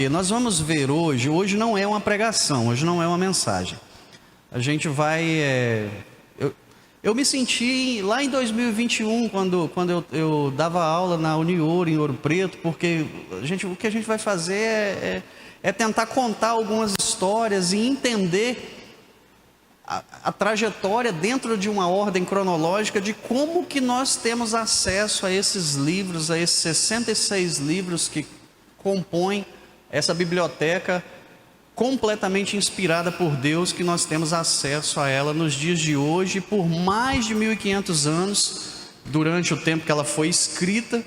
Nós vamos ver hoje não é uma pregação, hoje não é uma mensagem. A gente vai... Eu me senti lá em 2021, quando eu dava aula na Unior, em Ouro Preto, porque o que a gente vai fazer é tentar contar algumas histórias e entender a trajetória dentro de uma ordem cronológica de como que nós temos acesso a esses livros, a esses 66 livros que compõem essa biblioteca completamente inspirada por Deus, que nós temos acesso a ela nos dias de hoje, por mais de 1500 anos, durante o tempo que ela foi escrita.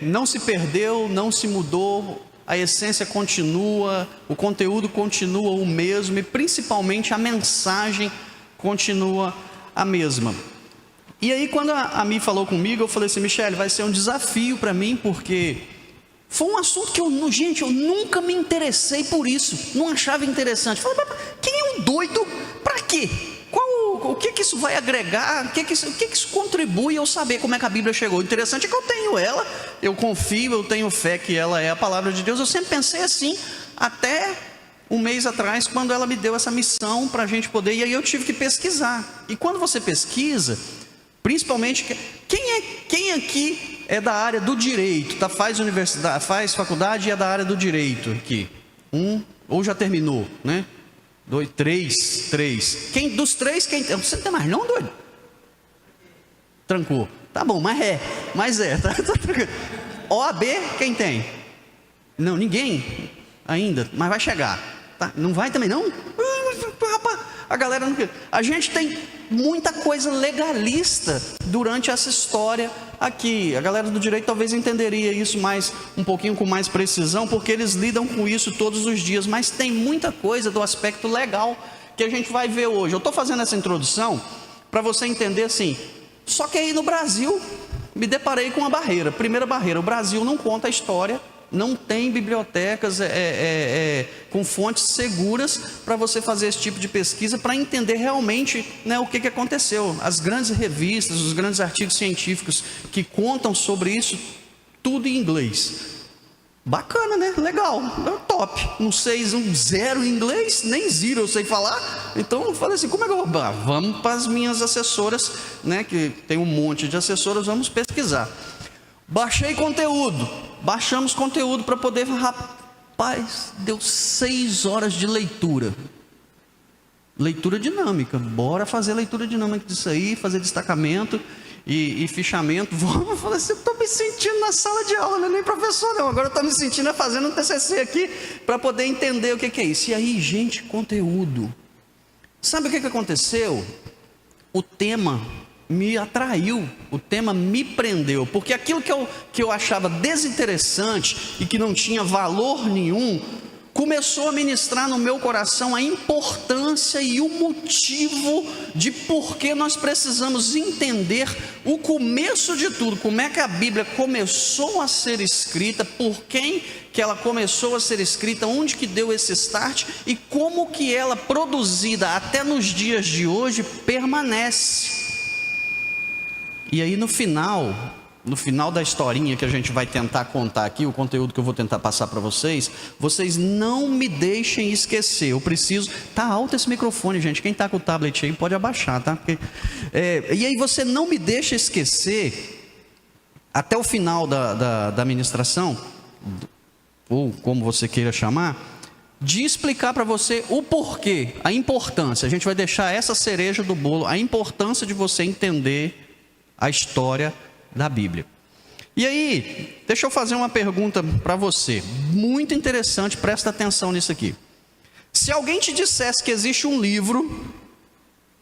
Não se perdeu, não se mudou, a essência continua, o conteúdo continua o mesmo e principalmente a mensagem continua a mesma. E aí quando a Mi falou comigo, eu falei assim: Michele, vai ser um desafio para mim, porque foi um assunto que eu nunca me interessei por isso, não achava interessante. Falei, quem é um doido? Para quê? O que isso vai agregar? O que isso contribui eu saber como é que a Bíblia chegou? O interessante é que eu tenho ela, eu confio, eu tenho fé que ela é a palavra de Deus. Eu sempre pensei assim, até um mês atrás, quando ela me deu essa missão para a gente poder, e aí eu tive que pesquisar. E quando você pesquisa, principalmente, quem aqui é da área do direito, tá? Faz universidade, faz faculdade e é da área do direito aqui? Ou já terminou, né? 2, 3. Dos três, quem tem? Você não tem mais não, doido? Trancou. Tá bom, mas tá tranquilo. OAB, quem tem? Não, ninguém ainda, mas vai chegar. Tá? Não vai também não? Rapaz, a galera não quer. A gente tem muita coisa legalista durante essa história aqui. A galera do direito talvez entenderia isso um pouquinho com mais precisão, porque eles lidam com isso todos os dias, mas tem muita coisa do aspecto legal que a gente vai ver hoje. Eu estou fazendo essa introdução para você entender assim, só que aí no Brasil me deparei com uma barreira. Primeira barreira: o Brasil não conta a história, não tem bibliotecas com fontes seguras para você fazer esse tipo de pesquisa, para entender realmente, né, o que aconteceu. As grandes revistas, os grandes artigos científicos que contam sobre isso, tudo em inglês. Bacana, né? Legal, top. Não sei zero em inglês, nem zero eu sei falar. Então eu falei assim, como é que eu vou? Vamos para as minhas assessoras, né, que tem um monte de assessoras, vamos pesquisar. Baixamos conteúdo para poder... Rapaz, deu 6 horas de leitura dinâmica. Bora fazer leitura dinâmica disso aí, fazer destacamento e fichamento. Eu falei assim, eu estou me sentindo na sala de aula, não é nem professor não, agora eu estou me sentindo fazendo um TCC aqui, para poder entender o que é isso. E aí, gente, conteúdo. Sabe o que aconteceu? O tema me atraiu, o tema me prendeu, porque aquilo que eu achava desinteressante e que não tinha valor nenhum, começou a ministrar no meu coração a importância e o motivo de por que nós precisamos entender o começo de tudo, como é que a Bíblia começou a ser escrita, por quem que ela começou a ser escrita, onde que deu esse start e como que ela, produzida até nos dias de hoje, permanece. E aí no final da historinha que a gente vai tentar contar aqui, o conteúdo que eu vou tentar passar para vocês não me deixem esquecer. Eu preciso... Tá alto esse microfone, gente. Quem tá com o tablet aí pode abaixar, tá? E aí você não me deixa esquecer, até o final da ministração, ou como você queira chamar, de explicar para você o porquê, a importância. A gente vai deixar essa cereja do bolo, a importância de você entender a história da Bíblia. E aí, deixa eu fazer uma pergunta para você, muito interessante, presta atenção nisso aqui. Se alguém te dissesse que existe um livro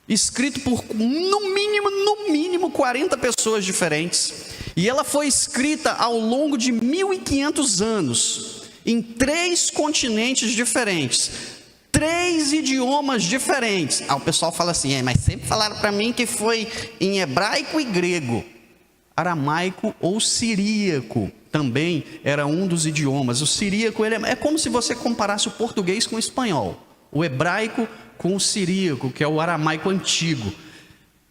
escrito por no mínimo 40 pessoas diferentes, e ela foi escrita ao longo de 1500 anos, em 3 continentes diferentes, 3 idiomas diferentes. O pessoal fala assim, mas sempre falaram para mim que foi em hebraico e grego. Aramaico ou siríaco também era um dos idiomas. O siríaco é como se você comparasse o português com o espanhol, o hebraico com o siríaco, que é o aramaico antigo,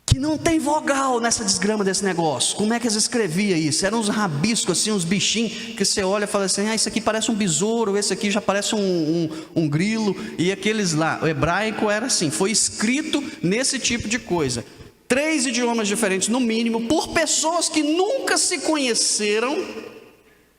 que que não tem vogal nessa desgrama desse negócio. Como é que eles escreviam isso? Eram uns rabiscos assim, uns bichinhos, que você olha e fala assim, isso aqui parece um besouro, esse aqui já parece um grilo, e aqueles lá, o hebraico era assim, foi escrito nesse tipo de coisa. 3 idiomas diferentes no mínimo, por pessoas que nunca se conheceram,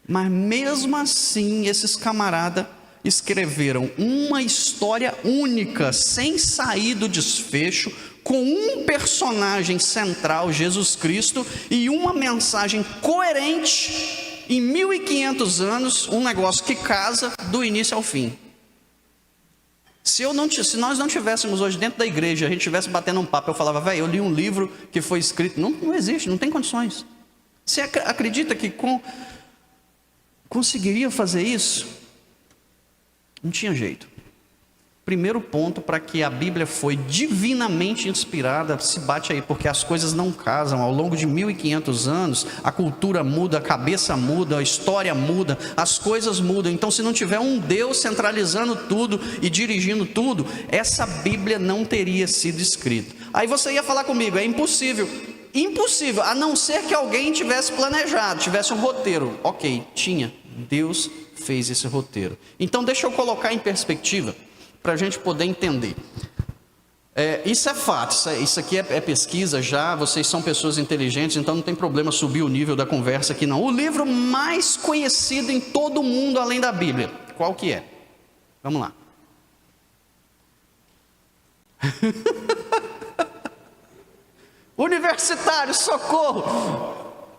mas mesmo assim, esses camaradas escreveram uma história única, sem sair do desfecho, com um personagem central, Jesus Cristo, e uma mensagem coerente, em 1500 anos, um negócio que casa do início ao fim. Se nós não tivéssemos hoje dentro da igreja, a gente estivesse batendo um papo, eu falava, velho, eu li um livro que foi escrito, não existe, não tem condições. Você acredita que conseguiria fazer isso? Não tinha jeito. Primeiro ponto para que a Bíblia foi divinamente inspirada, se bate aí, porque as coisas não casam. Ao longo de 1500 anos, a cultura muda, a cabeça muda, a história muda, as coisas mudam. Então, se não tiver um Deus centralizando tudo e dirigindo tudo, essa Bíblia não teria sido escrita. Aí você ia falar comigo, é impossível. Impossível, a não ser que alguém tivesse planejado, tivesse um roteiro. Ok, tinha. Deus fez esse roteiro. Então, deixa eu colocar em perspectiva, para a gente poder entender. Isso é fato, isso aqui é pesquisa já, vocês são pessoas inteligentes, então não tem problema subir o nível da conversa aqui não. O livro mais conhecido em todo o mundo além da Bíblia, qual que é? Vamos lá. Universitário, socorro!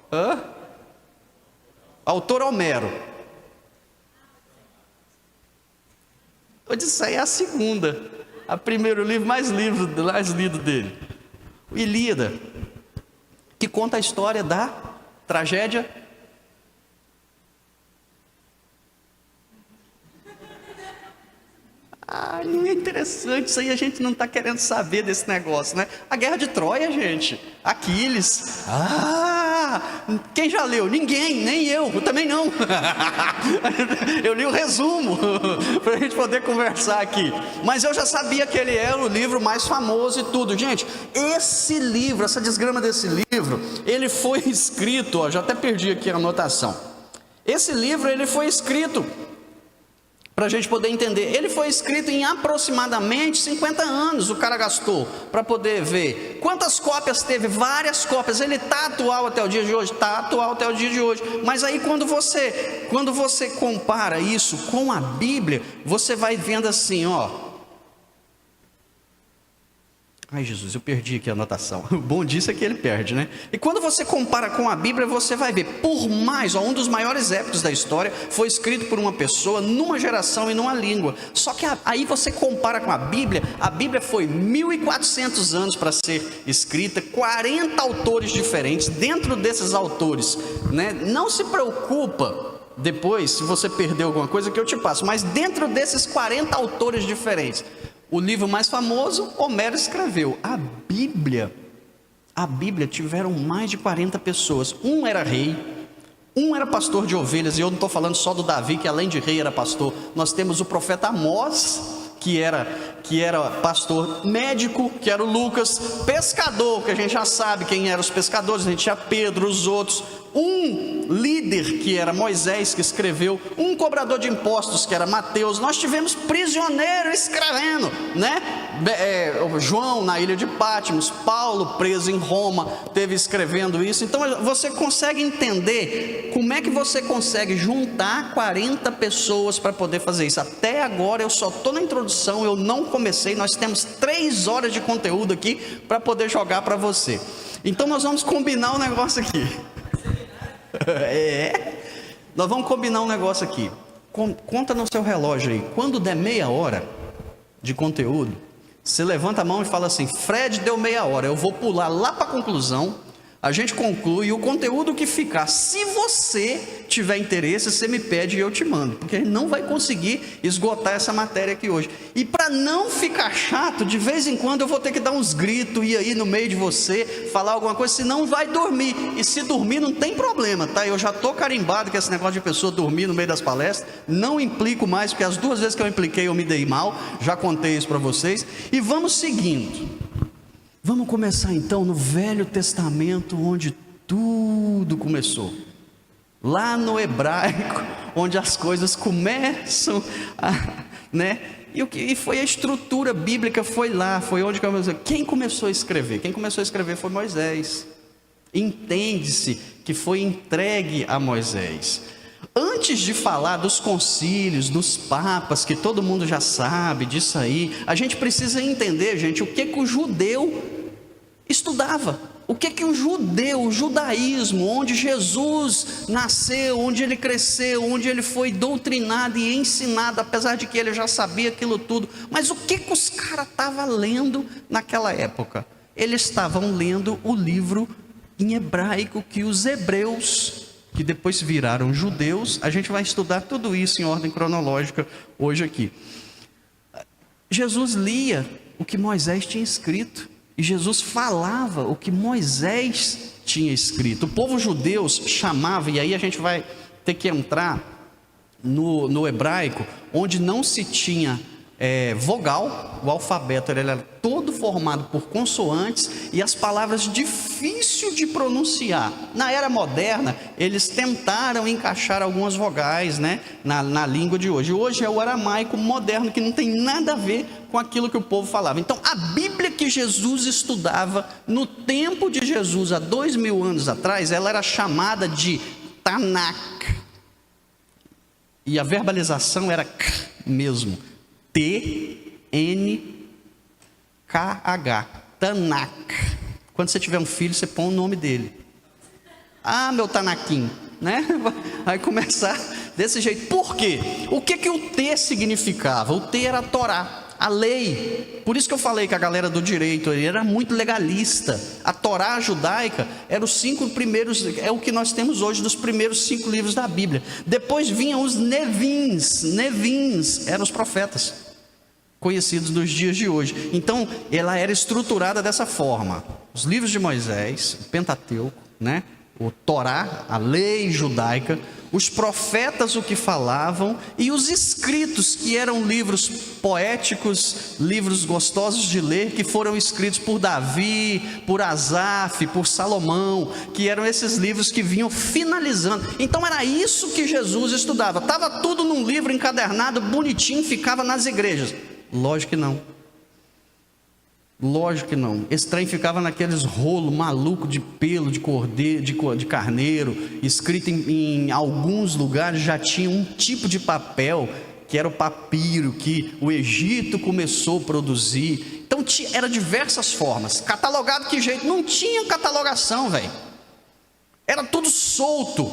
Autor Homero. Odisseia é a segunda, a primeiro livro mais lido dele. O Ilíada, que conta a história da tragédia. Não é interessante, isso aí a gente não está querendo saber desse negócio, né? A Guerra de Troia, gente, Aquiles, quem já leu? Ninguém, nem eu também não. Eu li o resumo, para a gente poder conversar aqui, mas eu já sabia que ele era o livro mais famoso e tudo. Gente, esse livro, essa desgrama desse livro, ele foi escrito, já até perdi aqui a anotação. Esse livro, ele foi escrito, para a gente poder entender, ele foi escrito em aproximadamente 50 anos, o cara gastou, para poder ver. Quantas cópias teve? Várias cópias. Ele está atual até o dia de hoje? Está atual até o dia de hoje. Mas aí quando você compara isso com a Bíblia, você vai vendo assim, Ai, Jesus, eu perdi aqui a anotação. O bom disso é que ele perde, né? E quando você compara com a Bíblia, você vai ver, por mais, um dos maiores épicos da história foi escrito por uma pessoa, numa geração e numa língua. Só que aí você compara com a Bíblia foi 1400 anos para ser escrita, 40 autores diferentes. Dentro desses autores, né? Não se preocupa depois, se você perdeu alguma coisa, que eu te passo. Mas dentro desses 40 autores diferentes, o livro mais famoso, Homero escreveu. A Bíblia tiveram mais de 40 pessoas. Um era rei, um era pastor de ovelhas, e eu não estou falando só do Davi, que além de rei era pastor. Nós temos o profeta Amós, que era pastor, médico, que era o Lucas, pescador, que a gente já sabe quem eram os pescadores, a gente tinha Pedro, os outros, um líder, que era Moisés, que escreveu, um cobrador de impostos, que era Mateus. Nós tivemos prisioneiro escrevendo, né? João na ilha de Patmos, Paulo preso em Roma, teve escrevendo isso. Então você consegue entender como é que você consegue juntar 40 pessoas para poder fazer isso. Até agora eu só estou na introdução, eu não comecei. Nós temos 3 horas de conteúdo aqui para poder jogar para você. Então nós vamos combinar um negócio aqui. Nós vamos combinar um negócio aqui. Conta no seu relógio aí. Quando der meia hora de conteúdo, você levanta a mão e fala assim: Fred, deu meia hora, eu vou pular lá para a conclusão. A gente conclui o conteúdo que ficar. Se você tiver interesse, você me pede e eu te mando, porque a gente não vai conseguir esgotar essa matéria aqui hoje. E para não ficar chato, de vez em quando eu vou ter que dar uns gritos, ir aí no meio de você, falar alguma coisa, senão vai dormir. E se dormir não tem problema, tá? Eu já estou carimbado com esse negócio de pessoa dormir no meio das palestras. Não implico mais, porque as 2 vezes que eu impliquei eu me dei mal. Já contei isso para vocês. E vamos seguindo. Vamos começar então no Velho Testamento, onde tudo começou. Lá no hebraico, onde as coisas começam né? E foi a estrutura bíblica, foi lá, foi onde começou. Quem começou a escrever? Quem começou a escrever foi Moisés. Entende-se que foi entregue a Moisés. Antes de falar dos concílios, dos papas, que todo mundo já sabe disso aí, a gente precisa entender, gente, o que o judeu estudava. O que o judeu, o judaísmo, onde Jesus nasceu, onde ele cresceu, onde ele foi doutrinado e ensinado, apesar de que ele já sabia aquilo tudo. Mas o que os caras estavam lendo naquela época? Eles estavam lendo o livro em hebraico que os hebreus, que depois viraram judeus, a gente vai estudar tudo isso em ordem cronológica hoje aqui. Jesus lia o que Moisés tinha escrito, e Jesus falava o que Moisés tinha escrito. O povo judeu chamava, e aí a gente vai ter que entrar no hebraico, onde não se tinha vogal. O alfabeto ele era todo formado por consoantes e as palavras difíceis de pronunciar. Na era moderna, eles tentaram encaixar algumas vogais, né, na língua de hoje. Hoje é o aramaico moderno, que não tem nada a ver com aquilo que o povo falava. Então, a Bíblia que Jesus estudava no tempo de Jesus, há 2000 anos atrás, ela era chamada de Tanakh. E a verbalização era k mesmo. T-N-K-H, Tanakh. Quando você tiver um filho, você põe o nome dele. Ah, meu Tanaquim, né? Vai começar desse jeito. Por quê? O que o T significava? O T era a Torá, a lei. Por isso que eu falei que a galera do direito era muito legalista. A Torá judaica era os 5 primeiros, é o que nós temos hoje dos primeiros 5 livros da Bíblia. Depois vinham os Nevins eram os profetas conhecidos nos dias de hoje. Então ela era estruturada dessa forma: os livros de Moisés, o Pentateuco, né? O Torá, a lei judaica, os profetas, o que falavam, e os escritos, que eram livros poéticos, livros gostosos de ler, que foram escritos por Davi, por Asaf, por Salomão, que eram esses livros que vinham finalizando. Então era isso que Jesus estudava. Estava tudo num livro encadernado, bonitinho, ficava nas igrejas. Lógico que não. Lógico que não. Esse trem ficava naqueles rolos malucos de pelo, de cordeiro, de carneiro, escrito em alguns lugares já tinha um tipo de papel, que era o papiro, que o Egito começou a produzir. Então era diversas formas. Catalogado que jeito? Não tinha catalogação, velho. Era tudo solto.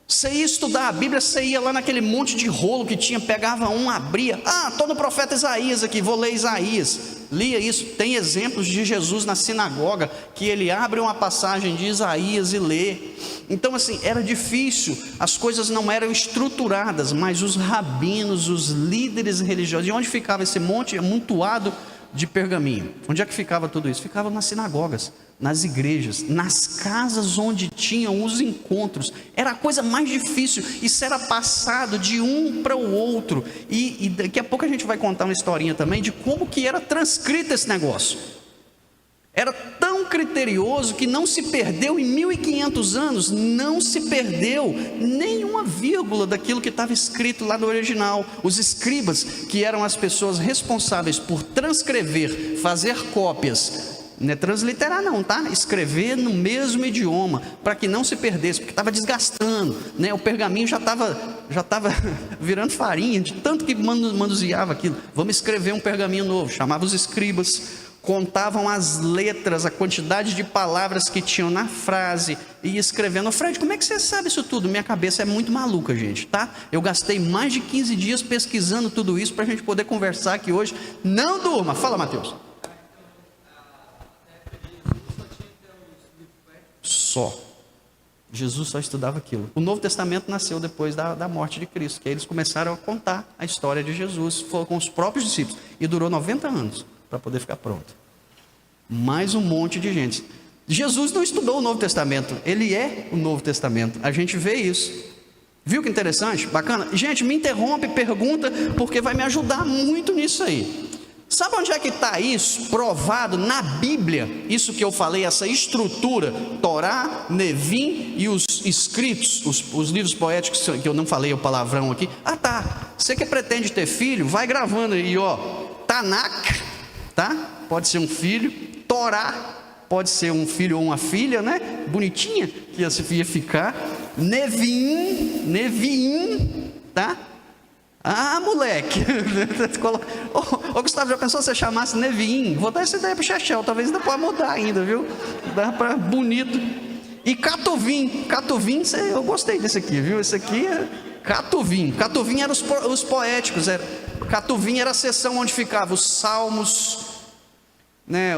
Você ia estudar a Bíblia, você ia lá naquele monte de rolo que tinha, pegava um, abria. Ah, estou no profeta Isaías aqui, vou ler Isaías. Lia isso. Tem exemplos de Jesus na sinagoga, que ele abre uma passagem de Isaías e lê. Então assim, era difícil, as coisas não eram estruturadas, mas os rabinos, os líderes religiosos, e onde ficava esse monte amontoado de pergaminho? Onde é que ficava tudo isso? Ficava nas sinagogas, nas igrejas, nas casas onde tinham os encontros. Era a coisa mais difícil. Isso era passado de um para o outro. E daqui a pouco a gente vai contar uma historinha também de como que era transcrito esse negócio. Era tão criterioso que não se perdeu em 1500 anos, não se perdeu nenhuma vírgula daquilo que estava escrito lá no original. Os escribas, que eram as pessoas responsáveis por transcrever, fazer cópias, não é transliterar não, tá? Escrever no mesmo idioma, para que não se perdesse, porque estava desgastando, né? O pergaminho já estava virando farinha, de tanto que manuseava aquilo. Vamos escrever um pergaminho novo. Chamava os escribas, contavam as letras, a quantidade de palavras que tinham na frase, e escrevendo. Fred, como é que você sabe isso tudo? Minha cabeça é muito maluca, gente, tá? Eu gastei mais de 15 dias pesquisando tudo isso, para a gente poder conversar aqui hoje. Não durma. Fala, Mateus. Só. Jesus só estudava aquilo. O Novo Testamento nasceu depois da morte de Cristo, que aí eles começaram a contar a história de Jesus, foram com os próprios discípulos, e durou 90 anos para poder ficar pronto. Mais um monte de gente. Jesus não estudou o Novo Testamento, ele é o Novo Testamento. A gente vê isso. Viu que interessante? Bacana? Gente, me interrompe, pergunta, porque vai me ajudar muito nisso aí. Sabe onde é que está isso provado na Bíblia? Isso que eu falei, essa estrutura, Torá, Nevim e os escritos, os livros poéticos, que eu não falei o palavrão aqui. Ah, tá, você que pretende ter filho, vai gravando aí, ó, Tanakh, tá? Pode ser um filho, Torá, pode ser um filho ou uma filha, né? Bonitinha, que ia ficar. Nevim, tá? Ah, moleque. Ô Gustavo, já pensou se você chamasse Nevim? Vou dar essa ideia pro Chechel, talvez ainda pode mudar ainda, viu? Dá para bonito. E Catuvim, eu gostei desse aqui, viu? Esse aqui é Catuvim. Catuvim eram os poéticos. Catuvim era a seção onde ficavam os salmos, né?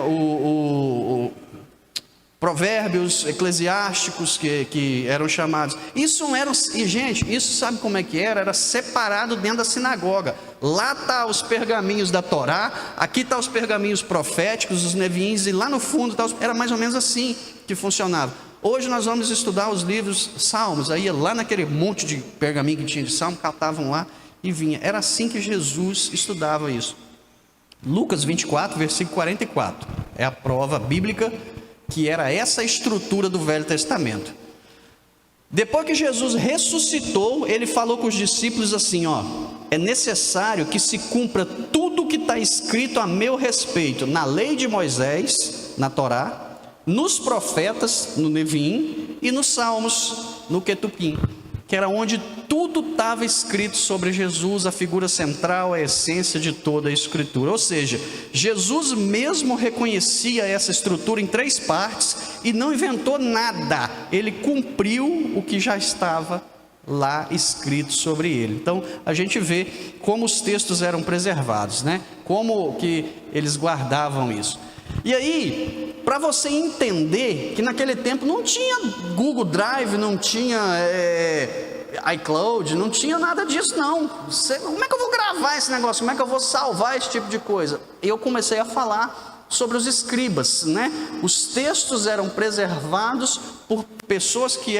Provérbios eclesiásticos que eram chamados. Isso não era, e gente, isso sabe como é que era? Era separado dentro da sinagoga. Lá tá os pergaminhos da Torá, aqui tá os pergaminhos proféticos, os neviins, e lá no fundo tá era mais ou menos assim que funcionava. Hoje nós vamos estudar os livros Salmos, aí lá naquele monte de pergaminho que tinha de Salmo, catavam lá e vinha. Era assim que Jesus estudava isso. Lucas 24, versículo 44, é a prova bíblica que era essa estrutura do Velho Testamento. Depois que Jesus ressuscitou, ele falou com os discípulos assim, ó: é necessário que se cumpra tudo o que está escrito a meu respeito na lei de Moisés, na Torá, nos profetas, no Nevim, e nos Salmos, no Ketupim, que era onde tudo estava escrito sobre Jesus, a figura central, a essência de toda a Escritura. Ou seja, Jesus mesmo reconhecia essa estrutura em 3 partes e não inventou nada, ele cumpriu o que já estava lá escrito sobre ele. Então a gente vê como os textos eram preservados, né? Como que eles guardavam isso. E aí, para você entender que naquele tempo não tinha Google Drive, não tinha iCloud, não tinha nada disso não. Como é que eu vou gravar esse negócio? Como é que eu vou salvar esse tipo de coisa? Eu comecei a falar sobre os escribas, né? Os textos eram preservados por pessoas que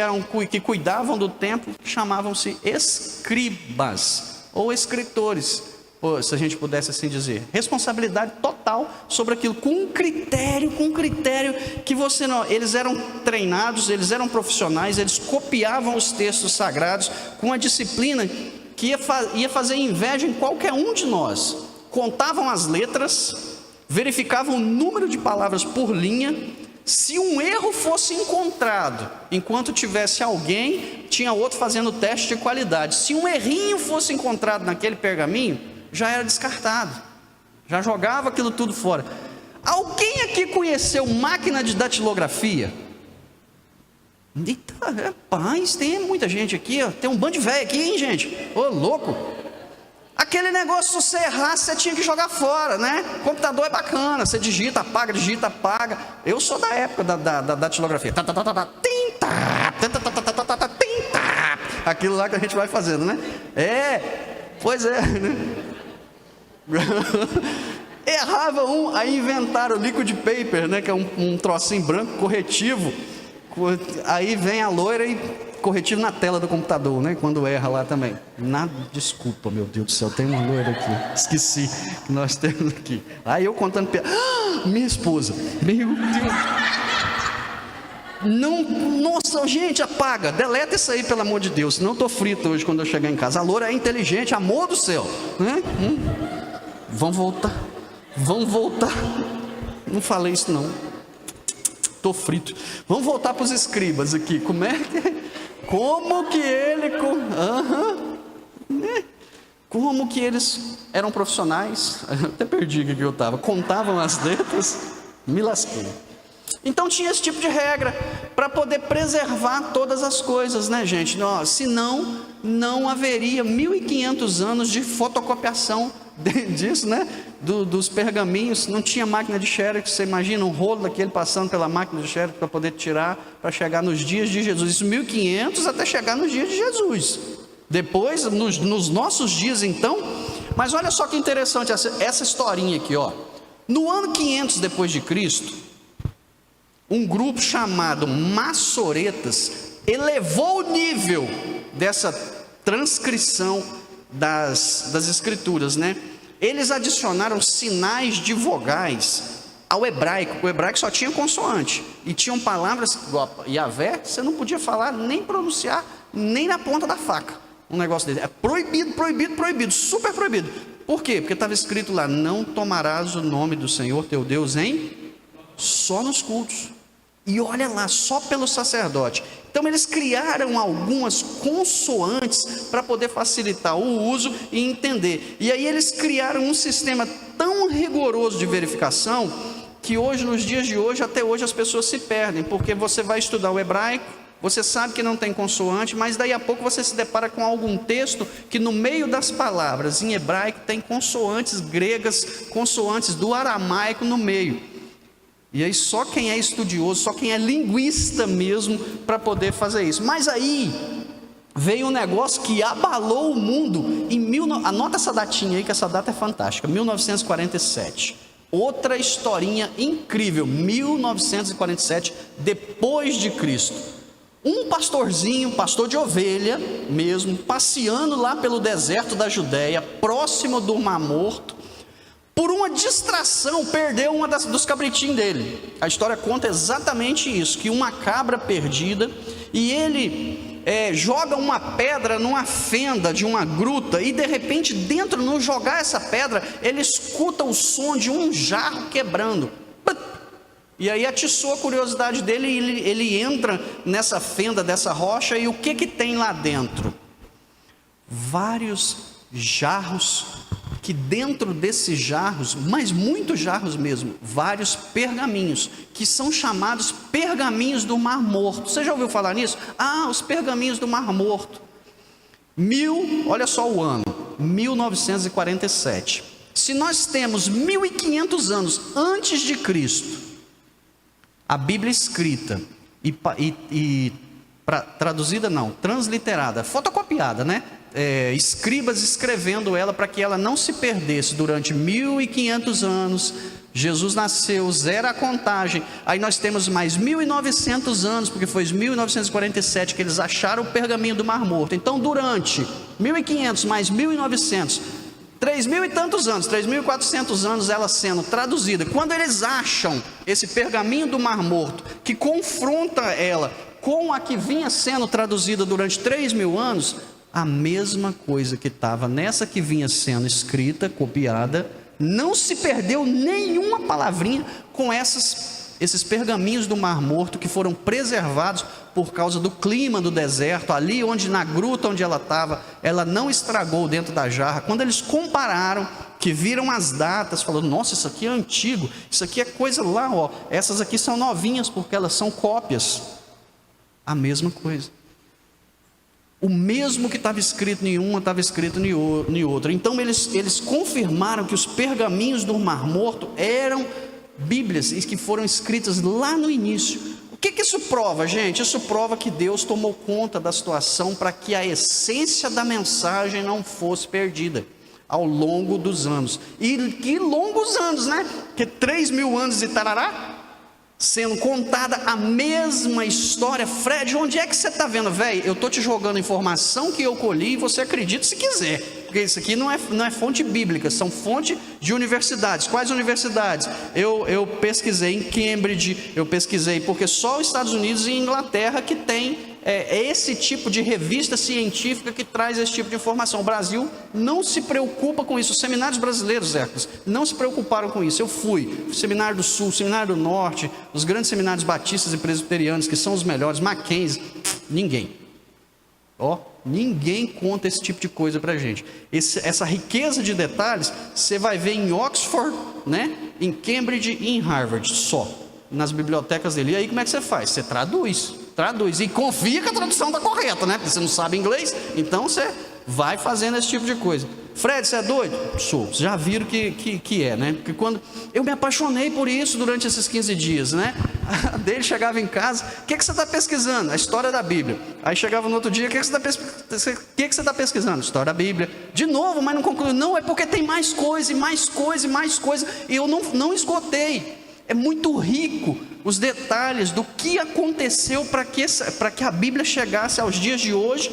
cuidavam do templo, que chamavam-se escribas ou escritores, se a gente pudesse assim dizer. Responsabilidade total sobre aquilo, com critério que você não. Eles eram treinados, eles eram profissionais, eles copiavam os textos sagrados com a disciplina que ia fazer inveja em qualquer um de nós. Contavam as letras, verificavam o número de palavras por linha. Se um erro fosse encontrado, enquanto tivesse alguém, tinha outro fazendo teste de qualidade. Se um errinho fosse encontrado naquele pergaminho, já era descartado, já jogava aquilo tudo fora. Alguém aqui conheceu máquina de datilografia? Eita, rapaz, tem muita gente aqui, ó. Tem um bando de velho aqui, hein, gente? Ô, louco! Aquele negócio, se você errasse, você tinha que jogar fora, né? O computador é bacana, você digita, apaga. Eu sou da época da datilografia. Aquilo lá que a gente vai fazendo, né? Pois é, né? Errava aí inventaram o liquid paper, né? Que é um trocinho branco, corretivo. Aí vem a loira e corretivo na tela do computador, né? Quando erra lá também. Desculpa, meu Deus do céu, tem uma loira aqui. Esqueci que nós temos aqui. Aí eu contando minha esposa. Meu Deus. Não, nossa, gente, apaga, deleta isso aí, pelo amor de Deus, senão eu estou frito hoje quando eu chegar em casa. A loura é inteligente, amor do céu, né? Vamos voltar. Não falei isso não. Estou frito. Vamos voltar para os escribas aqui. Como que eles eram profissionais? Até perdi o que eu estava. Contavam as letras, me lasquei. Então tinha esse tipo de regra para poder preservar todas as coisas, né, gente? Senão não haveria 1500 anos de fotocopiação disso, né? Dos pergaminhos. Não tinha máquina de xerox. Você imagina um rolo daquele passando pela máquina de xerox para poder tirar, para chegar nos dias de Jesus. Isso 1500 até chegar nos dias de Jesus. Depois, nos nossos dias então. Mas olha só que interessante essa historinha aqui, ó. No ano 500 depois de Cristo, um grupo chamado Massoretas elevou o nível dessa transcrição das escrituras, né? eles adicionaram sinais de vogais ao hebraico. O hebraico só tinha consoante, e tinham palavras, igual Yahvé, você não podia falar, nem pronunciar, nem na ponta da faca, um negócio desse. É proibido, proibido, proibido, super proibido. Por quê? Porque estava escrito lá: não tomarás o nome do Senhor teu Deus só nos cultos. E olha lá, só pelo sacerdote. Então eles criaram algumas consoantes para poder facilitar o uso e entender. E aí eles criaram um sistema tão rigoroso de verificação que hoje, nos dias de hoje, até hoje as pessoas se perdem, porque você vai estudar o hebraico, você sabe que não tem consoante, mas daí a pouco você se depara com algum texto que no meio das palavras em hebraico tem consoantes gregas, consoantes do aramaico no meio. E aí só quem é estudioso, só quem é linguista mesmo para poder fazer isso. Mas aí veio um negócio que abalou o mundo anota essa datinha aí, que essa data é fantástica, 1947. Outra historinha incrível, 1947 depois de Cristo. Um pastorzinho, pastor de ovelha mesmo, passeando lá pelo deserto da Judéia, próximo do Mar Morto, por uma distração, perdeu dos cabritinhos dele. A história conta exatamente isso, que uma cabra perdida, e ele joga uma pedra numa fenda de uma gruta, e de repente dentro, no jogar essa pedra, ele escuta o som de um jarro quebrando. E aí atiçou a curiosidade dele, e ele entra nessa fenda dessa rocha, e o que tem lá dentro? Vários jarros, que dentro desses jarros, mas muitos jarros mesmo, vários pergaminhos, que são chamados pergaminhos do Mar Morto. Você já ouviu falar nisso? Os pergaminhos do Mar Morto. Olha só o ano, 1947. Se nós temos 1500 anos antes de Cristo, a Bíblia escrita traduzida não, transliterada, fotocopiada, né? Escribas escrevendo ela para que ela não se perdesse durante 1500 anos. Jesus nasceu, zera a contagem. Aí nós temos mais 1900 anos, porque foi em 1947 que eles acharam o pergaminho do Mar Morto. Então durante 1500 mais 1900, 3.000 e tantos anos, 3.400 anos ela sendo traduzida. Quando eles acham esse pergaminho do Mar Morto, que confronta ela com a que vinha sendo traduzida durante 3.000 anos, a mesma coisa que estava nessa que vinha sendo escrita, copiada, não se perdeu nenhuma palavrinha com esses pergaminhos do Mar Morto, que foram preservados por causa do clima do deserto, ali na gruta onde ela estava, ela não estragou dentro da jarra. Quando eles compararam, que viram as datas, falando: nossa, isso aqui é antigo, isso aqui é coisa lá, essas aqui são novinhas, porque elas são cópias. A mesma coisa. O mesmo que estava escrito em uma, estava escrito em outra. Então eles confirmaram que os pergaminhos do Mar Morto eram Bíblias, que foram escritas lá no início. O que isso prova, gente? Isso prova que Deus tomou conta da situação para que a essência da mensagem não fosse perdida ao longo dos anos. E que longos anos, né? Que 3.000 anos e tarará, sendo contada a mesma história. Fred, onde é que você está vendo, velho? Eu estou te jogando informação que eu colhi, e você acredita se quiser, porque isso aqui não é fonte bíblica, são fonte de universidades. Quais universidades? Eu pesquisei em Cambridge, eu pesquisei, porque só os Estados Unidos e Inglaterra que tem esse tipo de revista científica que traz esse tipo de informação. O Brasil não se preocupa com isso. Os seminários brasileiros, Hércules, não se preocuparam com isso. Eu fui, Seminário do Sul, Seminário do Norte, os grandes seminários batistas e presbiterianos, que são os melhores, Mackenzie, ninguém. Ninguém conta esse tipo de coisa para a gente. Essa riqueza de detalhes, você vai ver em Oxford, né? Em Cambridge e em Harvard, só, nas bibliotecas dele. E aí como é que você faz? Você traduz, e confia que a tradução está correta, né? Porque você não sabe inglês, então você vai fazendo esse tipo de coisa. Fred, você é doido? Sou. Já viram que é, né? Porque quando eu me apaixonei por isso durante esses 15 dias, né? Dele chegava em casa: o que você está pesquisando? A história da Bíblia. Aí chegava no outro dia: o que você está pesquisando? História da Bíblia. De novo, mas não concluiu. Não, é porque tem mais coisa, e mais coisa, e mais coisa, e eu não esgotei. É muito rico os detalhes do que aconteceu para que a Bíblia chegasse aos dias de hoje.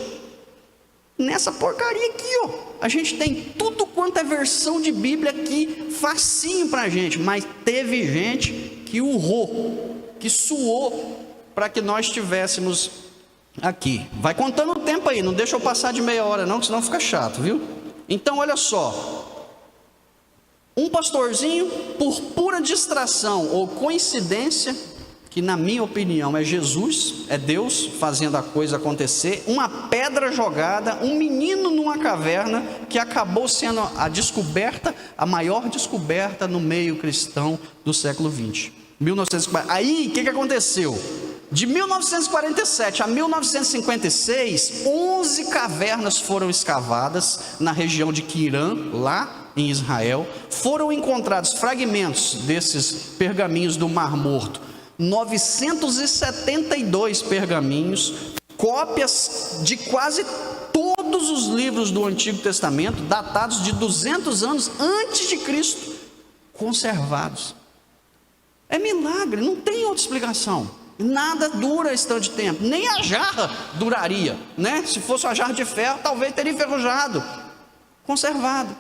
nessa porcaria aqui, ó. A gente tem tudo quanto é versão de Bíblia aqui, facinho pra gente, mas teve gente que urrou, que suou para que nós tivéssemos aqui. Vai contando o tempo aí, não deixa eu passar de meia hora não, que senão fica chato, viu? Então olha só, um pastorzinho, por pura distração ou coincidência, que na minha opinião é Jesus, é Deus fazendo a coisa acontecer, uma pedra jogada, um menino numa caverna, que acabou sendo a descoberta, a maior descoberta no meio cristão do século 20. 1940. Aí, o que aconteceu? De 1947 a 1956, 11 cavernas foram escavadas na região de Quirã, lá em Israel. Foram encontrados fragmentos desses pergaminhos do Mar Morto, 972 pergaminhos, cópias de quase todos os livros do Antigo Testamento, datados de 200 anos antes de Cristo, conservados. É milagre, não tem outra explicação. Nada dura esse tanto de tempo, nem a jarra duraria, né? Se fosse uma jarra de ferro, talvez teria enferrujado. Conservado.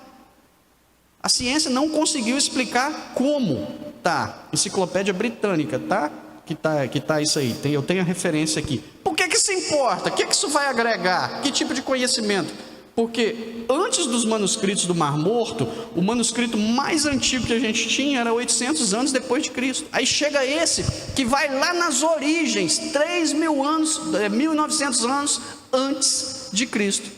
A ciência não conseguiu explicar como. Tá, Enciclopédia Britânica, tá? Que tá isso aí, eu tenho a referência aqui. Por que isso importa? O que isso vai agregar? Que tipo de conhecimento? Porque antes dos manuscritos do Mar Morto, o manuscrito mais antigo que a gente tinha era 800 anos depois de Cristo. Aí chega esse, que vai lá nas origens, 3.000 anos, 1.900 anos antes de Cristo.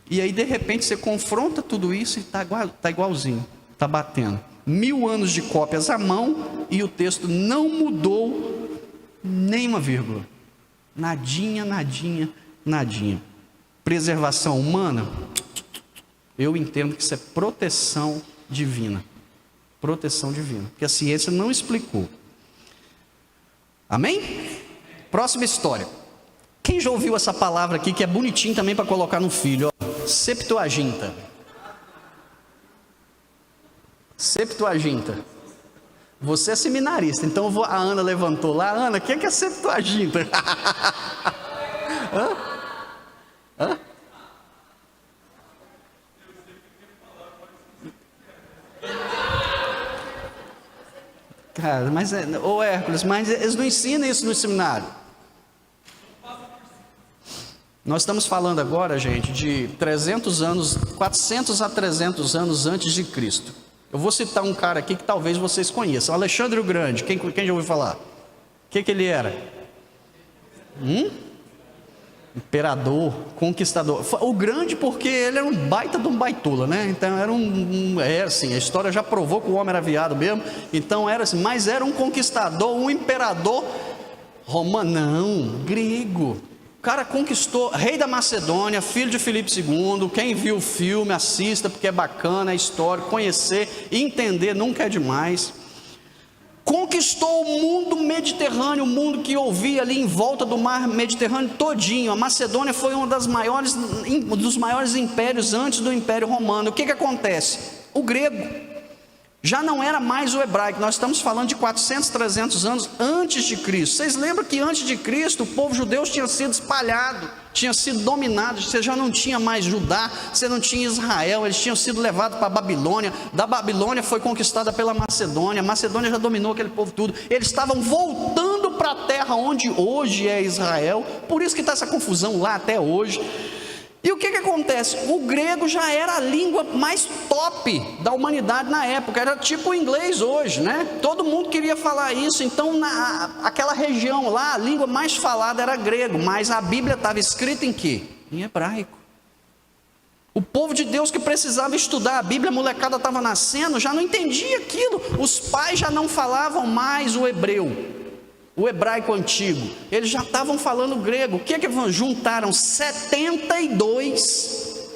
E aí de repente você confronta tudo isso e tá igualzinho, tá batendo. 1000 anos de cópias à mão e o texto não mudou nem uma vírgula. Nadinha, nadinha, nadinha. Preservação humana, eu entendo que isso é proteção divina. Proteção divina, porque a ciência não explicou. Amém? Próxima história. Quem já ouviu essa palavra aqui, que é bonitinho também para colocar no filho, ó? Septuaginta. Septuaginta. Você é seminarista, então a Ana levantou lá. Ana, o que é Septuaginta? Hã? Hã? Cara, mas ô Hércules, mas eles não ensinam isso no seminário. Nós estamos falando agora, gente, de 300 anos, 400 a 300 anos antes de Cristo. Eu vou citar um cara aqui que talvez vocês conheçam, Alexandre o Grande. Quem já ouviu falar? O que ele era? Imperador, conquistador. O grande porque ele era um baita de um baitula, né? Então era assim, a história já provou que o homem era viado mesmo. Então era assim, mas era um conquistador, um imperador romano, não, grego. O cara conquistou, rei da Macedônia, filho de Filipe II. Quem viu o filme, assista, porque é bacana, é histórico, conhecer e entender nunca é demais. Conquistou o mundo mediterrâneo, o mundo que ouvia ali em volta do mar Mediterrâneo todinho. A Macedônia foi um dos maiores impérios antes do Império Romano. O que acontece? O grego já não era mais o hebraico. Nós estamos falando de 400, 300 anos antes de Cristo. Vocês lembram que antes de Cristo o povo judeu tinha sido espalhado, tinha sido dominado. Você já não tinha mais Judá, você não tinha Israel. Eles tinham sido levados para a Babilônia. Da Babilônia foi conquistada pela Macedônia. A Macedônia já dominou aquele povo tudo. Eles estavam voltando para a terra onde hoje é Israel. Por isso que está essa confusão lá até hoje. E o que acontece? O grego já era a língua mais top da humanidade na época, era tipo o inglês hoje, né? Todo mundo queria falar isso, então aquela região lá, a língua mais falada era grego, mas a Bíblia estava escrita em quê? Em hebraico. O povo de Deus que precisava estudar a Bíblia, a molecada estava nascendo, já não entendia aquilo, os pais já não falavam mais o hebreu, o hebraico antigo, eles já estavam falando grego. O que juntaram? 72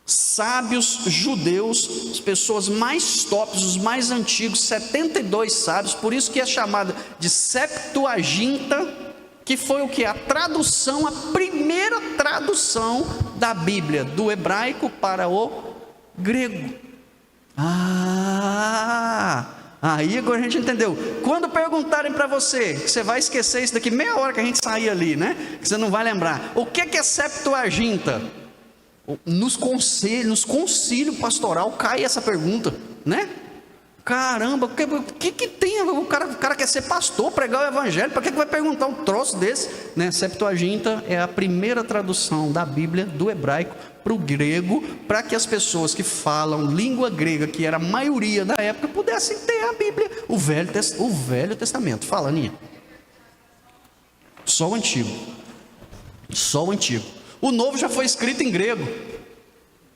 sábios judeus, as pessoas mais tops, os mais antigos, 72 sábios, por isso que é chamada de Septuaginta, que foi o que? A tradução, a primeira tradução da Bíblia, do hebraico para o grego. Aí agora a gente entendeu. Quando perguntarem para você, que você vai esquecer isso daqui meia hora que a gente sair ali, né? Que você não vai lembrar. O que é Septuaginta? Nos concílios pastoral cai essa pergunta, né? Caramba, o que tem? O cara quer ser pastor, pregar o evangelho, para que vai perguntar um troço desse? Né? Septuaginta é a primeira tradução da Bíblia do hebraico para o grego, para que as pessoas que falam língua grega, que era a maioria da época, pudessem ter a Bíblia, o Velho Testamento. Fala, Aninha. Só o Antigo. Só o Antigo. O Novo já foi escrito em grego.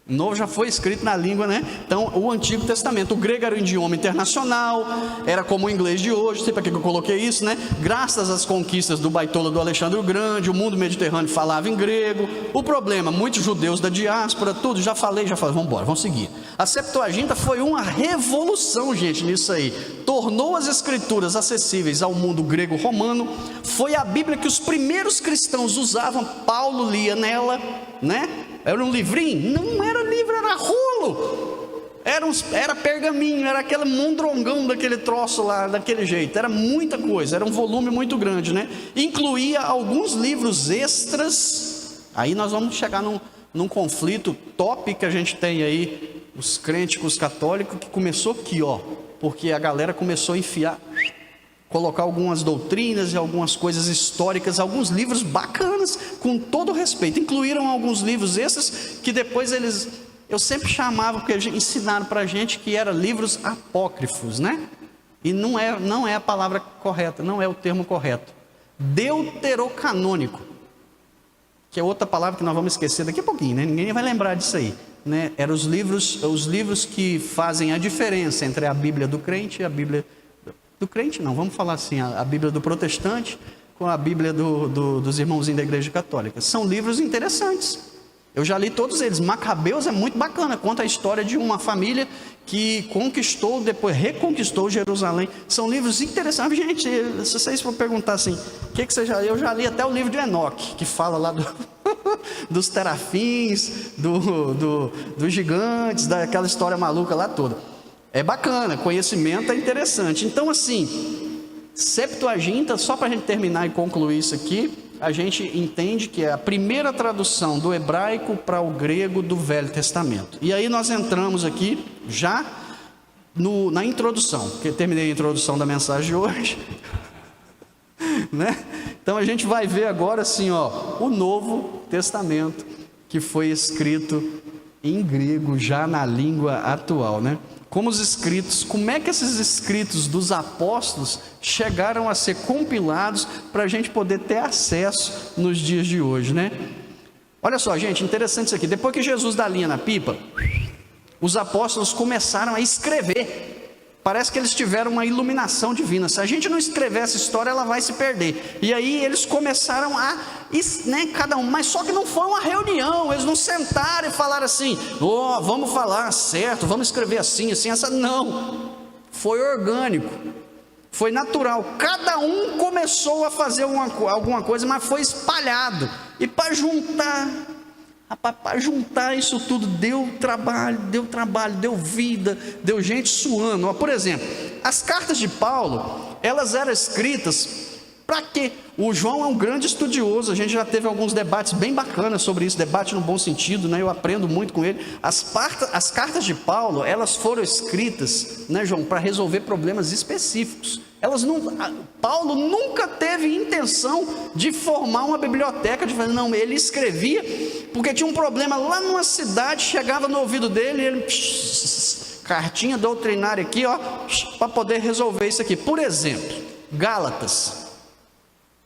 O Novo já foi escrito na língua, né? Então, o Antigo Testamento, o grego era um idioma internacional, era como o inglês de hoje, não sei para que eu coloquei isso, né? Graças às conquistas do baitola do Alexandre o Grande, o mundo mediterrâneo falava em grego. O problema, muitos judeus da diáspora, tudo, já falei, vamos embora, vamos seguir. A Septuaginta foi uma revolução, gente, nisso aí. Tornou as escrituras acessíveis ao mundo grego-romano. Foi a Bíblia que os primeiros cristãos usavam, Paulo lia nela, né? Era um livrinho? Não era livro, era rolo. Era pergaminho, era aquele mondrongão daquele troço lá, daquele jeito. Era muita coisa, era um volume muito grande, né? Incluía alguns livros extras. Aí nós vamos chegar num conflito top que a gente tem aí, os crentes com os católicos, que começou aqui, ó. Porque a galera começou a enfiar, colocar algumas doutrinas e algumas coisas históricas, alguns livros bacanas, com todo respeito. Incluíram alguns livros esses que depois eu sempre chamava, porque ensinaram para a gente que eram livros apócrifos, né? E não é a palavra correta, não é o termo correto. Deuterocanônico, que é outra palavra que nós vamos esquecer daqui a pouquinho, né? Ninguém vai lembrar disso aí, né? Eram os livros que fazem a diferença entre a Bíblia do crente e a Bíblia do crente, não, vamos falar assim, a Bíblia do protestante com a Bíblia dos irmãozinhos da igreja católica. São livros interessantes, eu já li todos eles. Macabeus é muito bacana, conta a história de uma família que conquistou, depois reconquistou Jerusalém. São livros interessantes. Gente, se vocês for perguntar assim, o que você já... Eu já li até o livro de Enoque, que fala lá dos terafins, dos gigantes, daquela história maluca lá toda. É bacana, conhecimento é interessante. Então assim, Septuaginta, só para a gente terminar e concluir isso aqui, a gente entende que é a primeira tradução do hebraico para o grego do Velho Testamento. E aí nós entramos aqui já na introdução, porque eu terminei a introdução da mensagem de hoje, né? Então a gente vai ver agora assim, ó, o Novo Testamento, que foi escrito em grego já na língua atual, né? Como é que esses escritos dos apóstolos chegaram a ser compilados para a gente poder ter acesso nos dias de hoje, né? Olha só, gente, interessante isso aqui. Depois que Jesus dá linha na pipa, os apóstolos começaram a escrever. Parece que eles tiveram uma iluminação divina. Se a gente não escrever essa história, ela vai se perder. E aí eles começaram né, cada um, mas só que não foi uma reunião. Eles não sentaram e falaram assim, vamos falar certo, vamos escrever assim, essa. Não, foi orgânico, foi natural. Cada um começou a fazer alguma coisa, mas foi espalhado. E para juntar isso tudo, deu trabalho, deu vida, deu gente suando. Por exemplo, as cartas de Paulo, elas eram escritas para quê? O João é um grande estudioso, a gente já teve alguns debates bem bacanas sobre isso, debate no bom sentido, né? Eu aprendo muito com ele. As cartas de Paulo, elas foram escritas, né, João, para resolver problemas específicos. Paulo nunca teve intenção de formar uma biblioteca, não, ele escrevia porque tinha um problema lá numa cidade, chegava no ouvido dele, ele cartinha doutrinária aqui, ó, para poder resolver isso aqui. Por exemplo, Gálatas.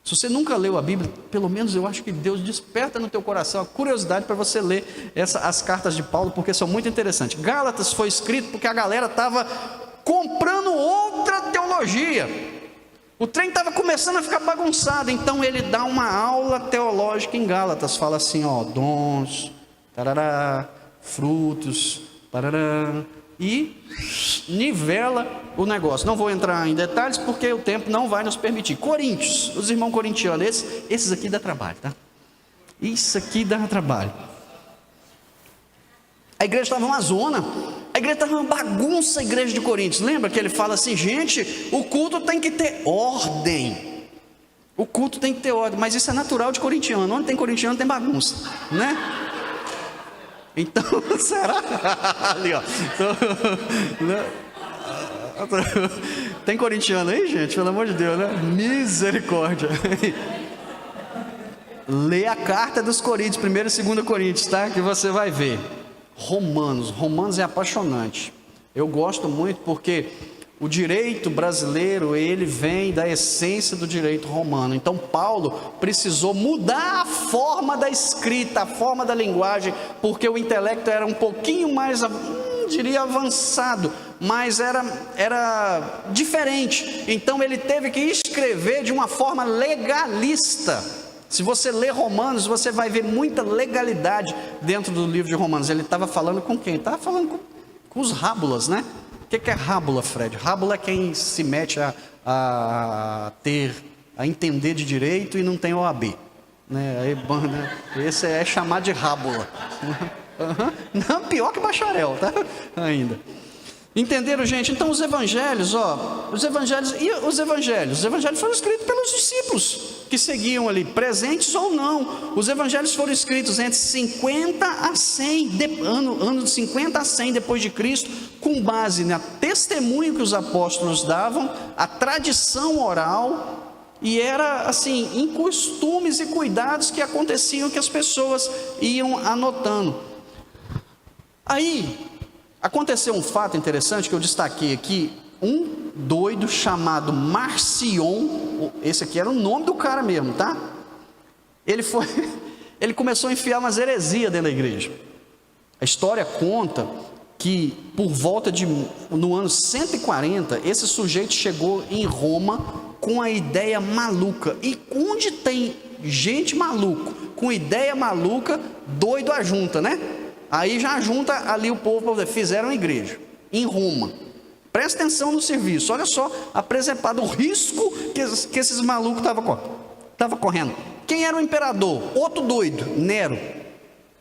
Se você nunca leu a Bíblia, pelo menos eu acho que Deus desperta no teu coração a curiosidade para você ler as cartas de Paulo, porque são muito interessantes. Gálatas foi escrito porque a galera estava comprando outra teologia. O trem estava começando a ficar bagunçado, então ele dá uma aula teológica em Gálatas, fala assim, ó, dons, tarará, frutos, tarará, e nivela o negócio. Não vou entrar em detalhes porque o tempo não vai nos permitir. Coríntios, os irmãos corintianos, esses aqui dá trabalho, tá? Isso aqui dá trabalho. A igreja estava uma zona, A igreja estava uma bagunça, a igreja de Coríntios. Lembra que ele fala assim, gente, o culto tem que ter ordem. O culto tem que ter ordem, mas isso é natural de corintiano. Onde tem corintiano tem bagunça, né? Então, será? Ali, ó. Tem corintiano aí, gente? Pelo amor de Deus, né? Misericórdia. Lê a carta dos Coríntios, 1ª e 2ª Coríntios, tá? Que você vai ver. Romanos é apaixonante. Eu gosto muito porque o direito brasileiro, ele vem da essência do direito romano. Então Paulo precisou mudar a forma da escrita, a forma da linguagem, porque o intelecto era um pouquinho mais, diria avançado, mas era diferente. Então ele teve que escrever de uma forma legalista. Se você ler Romanos, você vai ver muita legalidade dentro do livro de Romanos. Ele estava falando com quem? Estava falando com os rábulas, né? O que é rábula, Fred? Rábula é quem se mete a entender de direito e não tem OAB, né? Aí, esse é chamado de rábula. Não, pior que bacharel, tá? Ainda. Entenderam, gente? Então os evangelhos foram escritos pelos discípulos que seguiam ali, presentes ou não. Os evangelhos foram escritos entre 50 a 100, ano de 50 a 100 depois de Cristo, com base no testemunho que os apóstolos davam, a tradição oral, e era assim, em costumes e cuidados que aconteciam, que as pessoas iam anotando. Aí aconteceu um fato interessante que eu destaquei aqui. Um doido chamado Marcion, esse aqui era o nome do cara mesmo, tá? Ele começou a enfiar umas heresias dentro da igreja. A história conta que por volta no ano 140, esse sujeito chegou em Roma com a ideia maluca. E onde tem gente maluca, com ideia maluca, doido ajunta, né? Aí já junta ali o povo para dizer, fizeram a igreja em Roma. Presta atenção no serviço. Olha só a presepada, o risco que esses malucos estavam correndo. Quem era o imperador? Outro doido, Nero,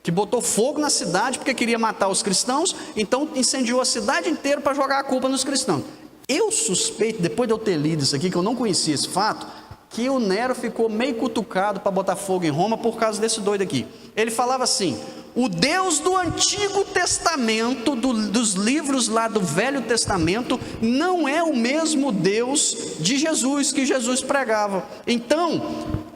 que botou fogo na cidade porque queria matar os cristãos. Então incendiou a cidade inteira para jogar a culpa nos cristãos. Eu suspeito, depois de eu ter lido isso aqui, que eu não conhecia esse fato, que o Nero ficou meio cutucado para botar fogo em Roma por causa desse doido aqui. Ele falava assim: o Deus do Antigo Testamento, dos livros lá do Velho Testamento, não é o mesmo Deus de Jesus, que Jesus pregava. Então,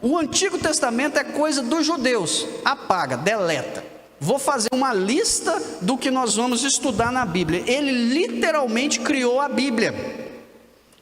o Antigo Testamento é coisa dos judeus. Apaga, deleta. Vou fazer uma lista do que nós vamos estudar na Bíblia. Ele literalmente criou a Bíblia.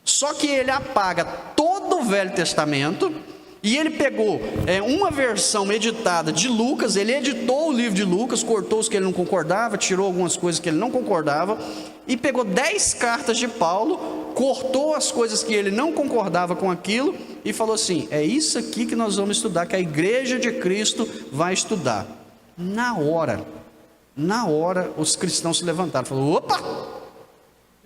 Só que ele apaga todo o Velho Testamento. E ele pegou uma versão editada de Lucas. Ele editou o livro de Lucas, cortou os que ele não concordava, tirou algumas coisas que ele não concordava, e pegou 10 cartas de Paulo, cortou as coisas que ele não concordava com aquilo, e falou assim: é isso aqui que nós vamos estudar, que a igreja de Cristo vai estudar. Na hora os cristãos se levantaram, falaram: opa!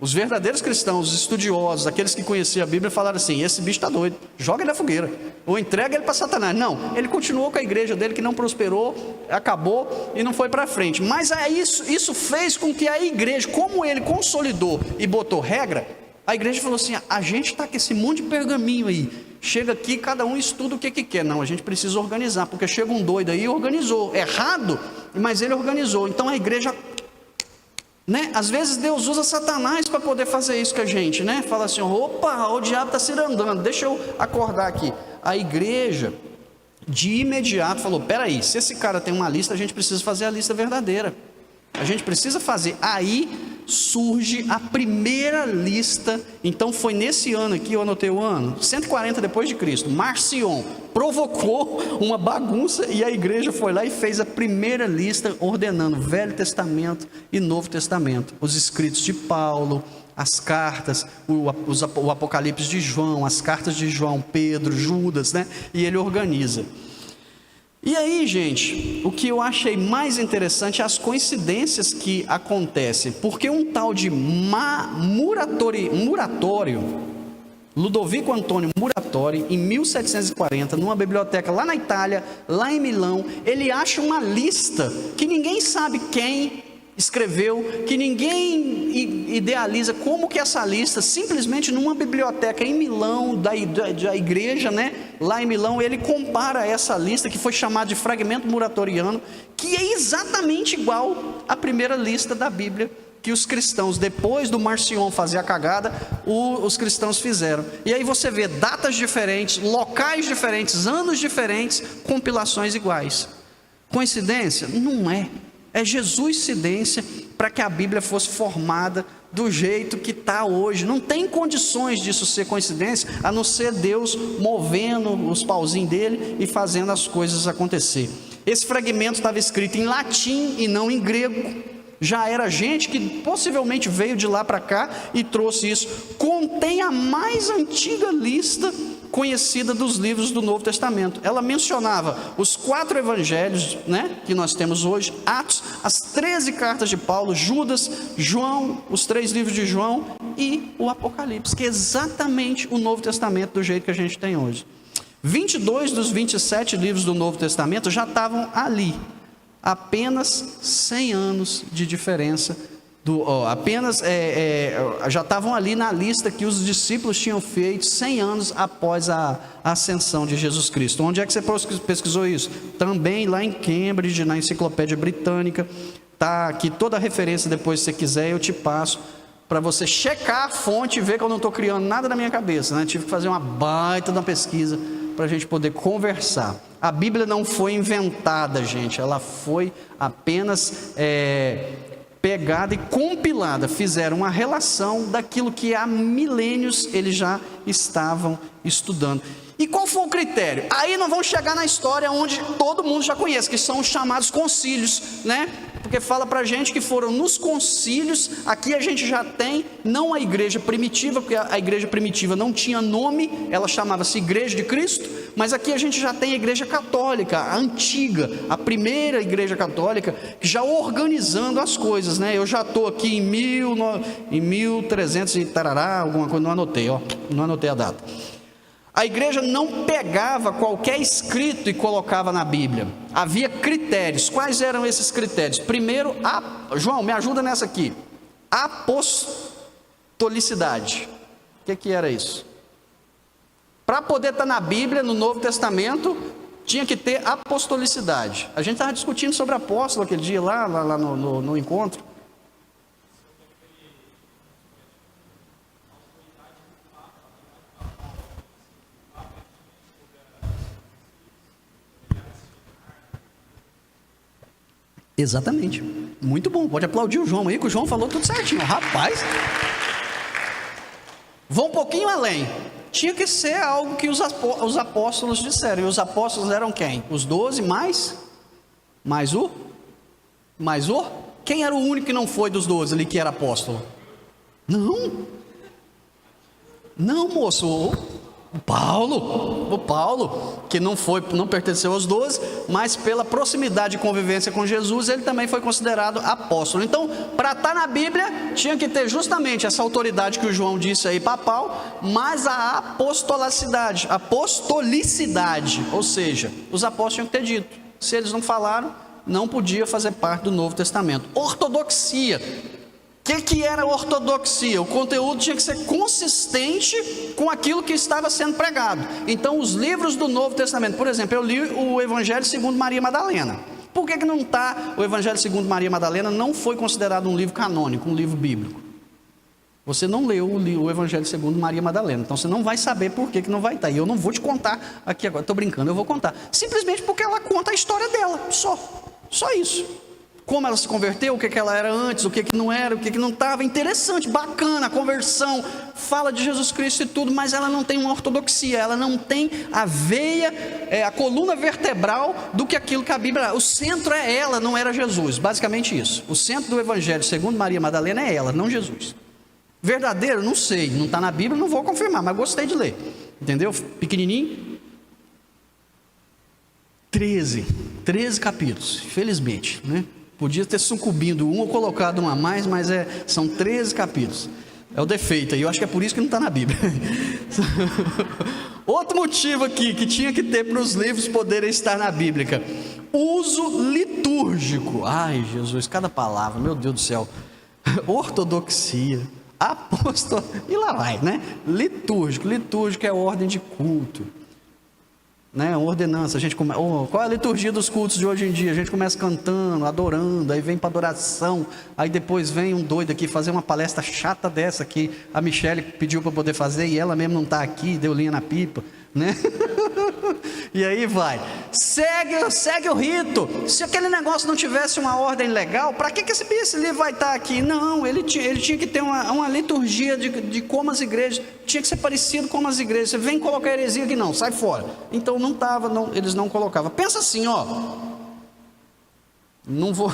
Os verdadeiros cristãos, os estudiosos, aqueles que conheciam a Bíblia, falaram assim: esse bicho está doido, joga ele na fogueira, ou entrega ele para Satanás. Não, ele continuou com a igreja dele, que não prosperou, acabou e não foi para frente. Mas isso fez com que a igreja, como ele consolidou e botou regra, a igreja falou assim: a gente está com esse monte de pergaminho aí, chega aqui, cada um estuda o que quer. Não, a gente precisa organizar, porque chega um doido aí e organizou, errado, mas ele organizou. Então a igreja, né? Às vezes Deus usa Satanás para poder fazer isso com a gente, né? Fala assim: opa, o diabo está se andando, deixa eu acordar aqui. A igreja de imediato falou: peraí, se esse cara tem uma lista, a gente precisa fazer a lista verdadeira, a gente precisa fazer. Aí surge a primeira lista. Então foi nesse ano aqui, eu anotei o ano, 140 depois de Cristo. Marcion provocou uma bagunça e a igreja foi lá e fez a primeira lista, ordenando Velho Testamento e Novo Testamento, os escritos de Paulo, as cartas, o Apocalipse de João, as cartas de João, Pedro, Judas, né? E ele organiza. E aí, gente, o que eu achei mais interessante é as coincidências que acontecem, porque um tal de Muratório, Ludovico Antônio Muratório, em 1740, numa biblioteca lá na Itália, lá em Milão, ele acha uma lista que ninguém sabe quem escreveu, que ninguém idealiza, como que essa lista, simplesmente numa biblioteca em Milão, da igreja, né, lá em Milão, ele compara essa lista, que foi chamada de fragmento muratoriano, que é exatamente igual à primeira lista da Bíblia, que os cristãos, depois do Marcion fazer a cagada, os cristãos fizeram. E aí você vê datas diferentes, locais diferentes, anos diferentes, compilações iguais. Coincidência? Não é. É Jesuscidência para que a Bíblia fosse formada do jeito que está hoje. Não tem condições disso ser coincidência, a não ser Deus movendo os pauzinhos dele e fazendo as coisas acontecer. Esse fragmento estava escrito em latim e não em grego. Já era gente que possivelmente veio de lá para cá e trouxe isso. Contém a mais antiga lista conhecida dos livros do Novo Testamento. Ela mencionava os 4 evangelhos, né, que nós temos hoje, Atos, as 13 cartas de Paulo, Judas, João, os 3 livros de João e o Apocalipse, que é exatamente o Novo Testamento do jeito que a gente tem hoje. 22 dos 27 livros do Novo Testamento já estavam ali. Apenas 100 anos de diferença, já estavam ali na lista que os discípulos tinham feito 100 anos após a ascensão de Jesus Cristo. Onde é que você pesquisou isso? Também lá em Cambridge, na Enciclopédia Britânica, está aqui toda a referência, depois se você quiser eu te passo, para você checar a fonte e ver que eu não estou criando nada na minha cabeça, né? Tive que fazer uma baita de uma pesquisa para a gente poder conversar. A Bíblia não foi inventada, gente, ela foi apenas pegada e compilada. Fizeram uma relação daquilo que há milênios eles já estavam estudando. E qual foi o critério? Aí nós vamos chegar na história onde todo mundo já conhece, que são os chamados concílios, né? Porque fala para a gente que foram nos concílios. Aqui a gente já tem, não a igreja primitiva, porque a igreja primitiva não tinha nome, ela chamava-se Igreja de Cristo, mas aqui a gente já tem a igreja católica, a antiga, a primeira igreja católica, já organizando as coisas, né? Eu já estou aqui em 1300 e tarará, alguma coisa, não anotei a data. A igreja não pegava qualquer escrito e colocava na Bíblia. Havia critérios. Quais eram esses critérios? Primeiro, João, me ajuda nessa aqui. Apostolicidade. O que era isso? Para poder estar na Bíblia, no Novo Testamento, tinha que ter apostolicidade. A gente estava discutindo sobre apóstolo aquele dia lá no encontro. Exatamente, muito bom, pode aplaudir o João aí, que o João falou tudo certinho, rapaz. Vou um pouquinho além, tinha que ser algo que os apóstolos disseram, e os apóstolos eram quem? Os 12 mais o? Quem era o único que não foi dos 12 ali que era apóstolo? Não moço, o Paulo, que não pertenceu aos 12, mas pela proximidade e convivência com Jesus, ele também foi considerado apóstolo. Então, para estar na Bíblia, tinha que ter justamente essa autoridade que o João disse aí, papal, mas a apostolicidade, ou seja, os apóstolos tinham que ter dito. Se eles não falaram, não podia fazer parte do Novo Testamento. Ortodoxia. O que era ortodoxia? O conteúdo tinha que ser consistente com aquilo que estava sendo pregado. Então, os livros do Novo Testamento, por exemplo, eu li o Evangelho segundo Maria Madalena. Por que não está? O Evangelho segundo Maria Madalena não foi considerado um livro canônico, um livro bíblico. Você não leu o Evangelho segundo Maria Madalena, então você não vai saber por que não vai estar. E eu não vou te contar aqui agora, estou brincando, eu vou contar. Simplesmente porque ela conta a história dela, só isso. Como ela se converteu, o que ela era antes, o que não era, o que não estava. Interessante, bacana, a conversão, fala de Jesus Cristo e tudo, mas ela não tem uma ortodoxia, ela não tem a veia, a coluna vertebral do que aquilo que a Bíblia... O centro é ela, não era Jesus, basicamente isso. O centro do Evangelho segundo Maria Madalena é ela, não Jesus. Verdadeiro? Não sei, não está na Bíblia, não vou confirmar, mas gostei de ler. Entendeu? Pequenininho. 13 capítulos, felizmente, né? Podia ter sucumbido um ou colocado um a mais, mas são 13 capítulos. É o defeito, e eu acho que é por isso que não está na Bíblia. Outro motivo aqui que tinha que ter para os livros poderem estar na Bíblia: uso litúrgico. Ai, Jesus, cada palavra, meu Deus do céu. Ortodoxia, apóstolo, e lá vai, né? Litúrgico é ordem de culto, né? Ordenança. A gente qual é a liturgia dos cultos de hoje em dia? A gente começa cantando, adorando, aí vem para adoração, aí depois vem um doido aqui fazer uma palestra chata dessa que a Michele pediu para poder fazer e ela mesmo não está aqui, deu linha na pipa, né? E aí vai, segue o rito. Se aquele negócio não tivesse uma ordem legal, para que esse livro vai estar aqui? Não, ele tinha que ter uma liturgia de como as igrejas, tinha que ser parecido com as igrejas. Você vem colocar heresia aqui, não, sai fora. Então não estava, eles não colocavam. Pensa assim, ó, não vou,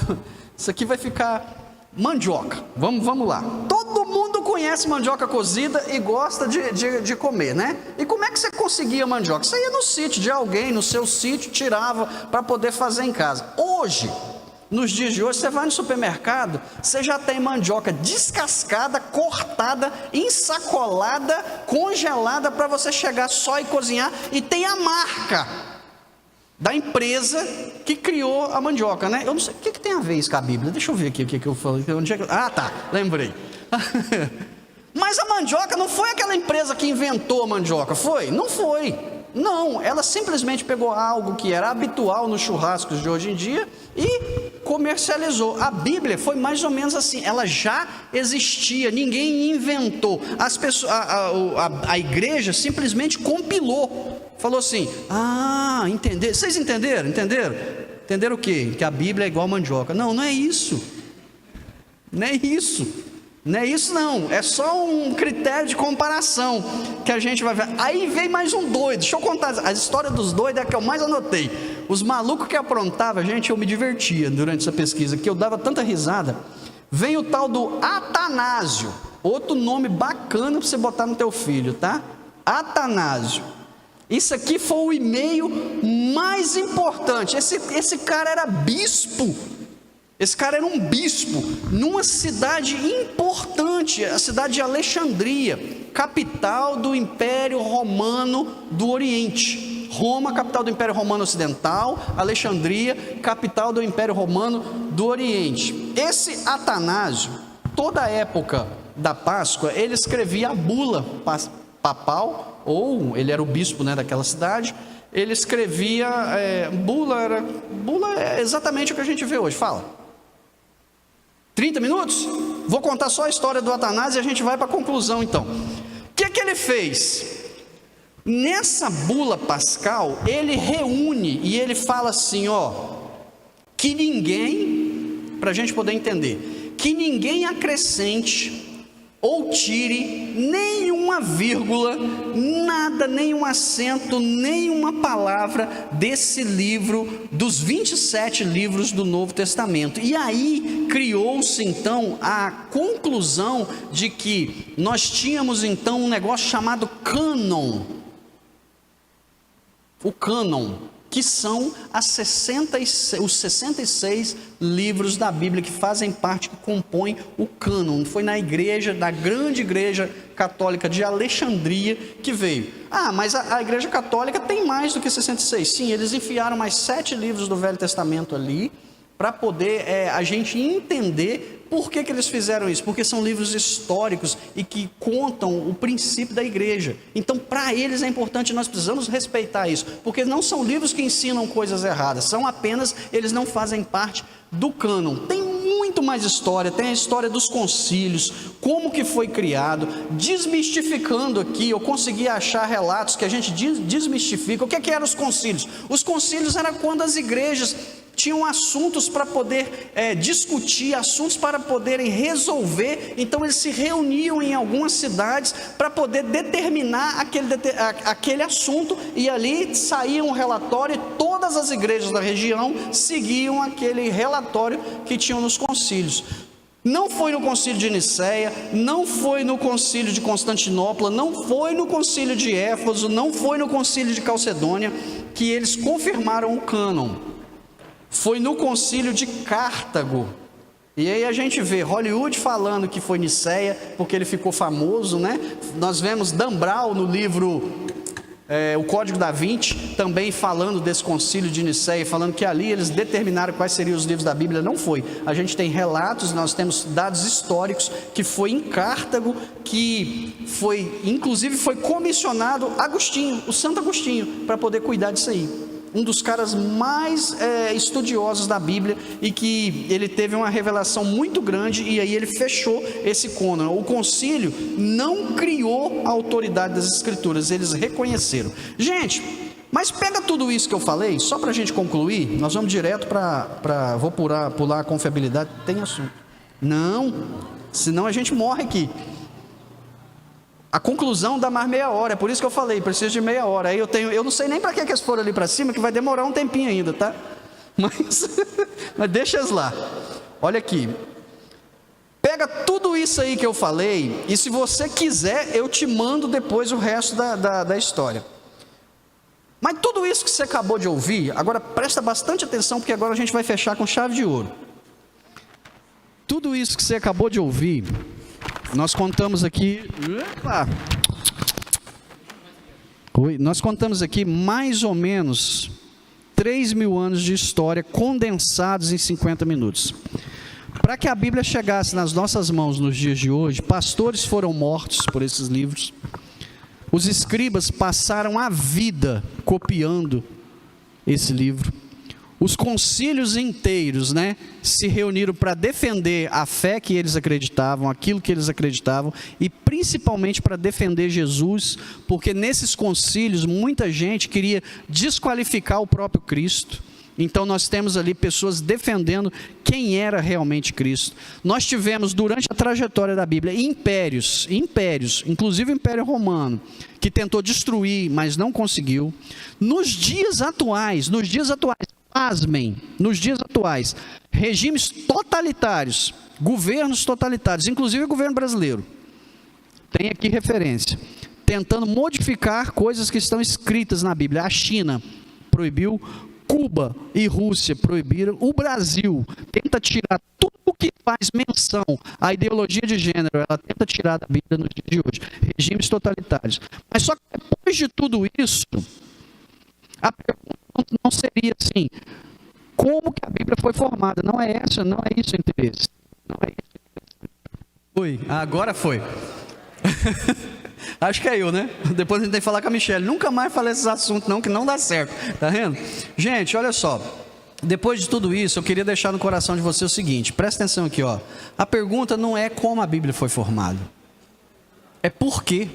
isso aqui vai ficar mandioca, vamos lá. Todo mundo conhece mandioca cozida e gosta de comer, né? E como é que você conseguia mandioca? Você ia no sítio de alguém, no seu sítio, tirava para poder fazer em casa. Hoje, nos dias de hoje, você vai no supermercado, você já tem mandioca descascada, cortada, ensacolada, congelada para você chegar só e cozinhar, e tem a marca da empresa que criou a mandioca, né? Eu não sei, o que tem a ver isso com a Bíblia? Deixa eu ver aqui o que eu falei. Ah, tá, lembrei. Mas a mandioca não foi aquela empresa que inventou a mandioca, foi? Não foi. Não, ela simplesmente pegou algo que era habitual nos churrascos de hoje em dia e comercializou. A Bíblia foi mais ou menos assim, ela já existia, ninguém inventou. As pessoas, a igreja simplesmente compilou. Falou assim, entender. Vocês entenderam? Entenderam o quê? Que a Bíblia é igual a mandioca. Não é isso. Não é isso não. É só um critério de comparação que a gente vai ver. Aí vem mais um doido. Deixa eu contar. A história dos doidos é a que eu mais anotei. Os malucos que aprontavam, gente, eu me divertia durante essa pesquisa, que eu dava tanta risada. Vem o tal do Atanásio. Outro nome bacana para você botar no teu filho, tá? Atanásio. Isso aqui foi o e-mail mais importante. Esse cara era bispo. Esse cara era um bispo numa cidade importante, a cidade de Alexandria, capital do Império Romano do Oriente. Roma, capital do Império Romano Ocidental. Alexandria, capital do Império Romano do Oriente. Esse Atanásio, toda a época da Páscoa, ele escrevia a bula papal, ou ele era o bispo, né, daquela cidade. Ele escrevia bula é exatamente o que a gente vê hoje. Fala 30 minutos? Vou contar só a história do Atanásio e a gente vai para a conclusão então. O que ele fez? Nessa bula pascal, ele reúne e ele fala assim, que ninguém, para a gente poder entender, que ninguém acrescente ou tire nenhuma vírgula, nada, nenhum acento, nenhuma palavra desse livro, dos 27 livros do Novo Testamento. E aí criou-se então a conclusão de que nós tínhamos então um negócio chamado cânon. O cânon, que são os 66 livros da Bíblia que fazem parte, que compõem o cânon. Foi na grande igreja católica de Alexandria que veio. Mas a igreja católica tem mais do que 66. Sim, eles enfiaram mais 7 livros do Velho Testamento ali, para poder a gente entender por que eles fizeram isso. Porque são livros históricos e que contam o princípio da igreja. Então, para eles é importante, nós precisamos respeitar isso, porque não são livros que ensinam coisas erradas, são apenas, eles não fazem parte do cânon. Tem muito mais história, tem a história dos concílios, como que foi criado, desmistificando aqui. Eu consegui achar relatos que a gente desmistifica. O que eram os concílios? Os concílios era quando as igrejas tinham assuntos para poder discutir, assuntos para poderem resolver. Então eles se reuniam em algumas cidades para poder determinar aquele assunto, e ali saía um relatório, e todas as igrejas da região seguiam aquele relatório que tinham nos concílios. Não foi no concílio de Nicéia, não foi no concílio de Constantinopla, não foi no concílio de Éfeso, não foi no concílio de Calcedônia que eles confirmaram o cânon. Foi no concílio de Cartago. E aí a gente vê Hollywood falando que foi Nicéia, porque ele ficou famoso, né? Nós vemos Dan Brown no livro o Código da Vinci, também falando desse concílio de Nicéia, falando que ali eles determinaram quais seriam os livros da Bíblia. Não foi. A gente tem relatos, nós temos dados históricos, que foi em Cartago, que foi, inclusive foi comissionado Agostinho, o Santo Agostinho, para poder cuidar disso aí. Um dos caras mais estudiosos da Bíblia, e que ele teve uma revelação muito grande, e aí ele fechou esse cânon. O concílio não criou a autoridade das Escrituras, eles reconheceram. Gente, mas pega tudo isso que eu falei, só para a gente concluir, nós vamos direto para vou pular a confiabilidade, tem assunto. Não, senão a gente morre aqui. A conclusão dá mais meia hora, é por isso que eu falei, preciso de meia hora. Aí eu não sei nem para que eles foram ali para cima, que vai demorar um tempinho ainda, tá? Mas deixa eles lá. Olha aqui. Pega tudo isso aí que eu falei, e se você quiser, eu te mando depois o resto da história. Mas tudo isso que você acabou de ouvir, agora presta bastante atenção, porque agora a gente vai fechar com chave de ouro. Tudo isso que você acabou de ouvir, nós contamos aqui, nós contamos aqui mais ou menos 3.000 anos de história condensados em 50 minutos. Para que a Bíblia chegasse nas nossas mãos nos dias de hoje, pastores foram mortos por esses livros, os escribas passaram a vida copiando esse livro, os concílios inteiros, se reuniram para defender a fé que eles acreditavam, aquilo que eles acreditavam, e principalmente para defender Jesus, porque nesses concílios muita gente queria desqualificar o próprio Cristo. Então nós temos ali pessoas defendendo quem era realmente Cristo. Nós tivemos durante a trajetória da Bíblia impérios, inclusive o Império Romano, que tentou destruir, mas não conseguiu. Nos dias atuais, pasmem, nos dias atuais, regimes totalitários, governos totalitários, inclusive o governo brasileiro, tem aqui referência, tentando modificar coisas que estão escritas na Bíblia. A China proibiu, Cuba e Rússia proibiram, o Brasil tenta tirar tudo o que faz menção à ideologia de gênero, ela tenta tirar da Bíblia nos dias de hoje, regimes totalitários. Mas só que depois de tudo isso, a pergunta não seria assim, como que a Bíblia foi formada? Não é isso o interesse. Não é isso. Oi, agora foi. Acho que é eu, né? Depois a gente tem que falar com a Michelle. Nunca mais falei esses assuntos não, que não dá certo. Tá vendo? Gente, olha só. Depois de tudo isso, eu queria deixar no coração de você o seguinte. Presta atenção aqui, ó. A pergunta não é como a Bíblia foi formada. É por quê.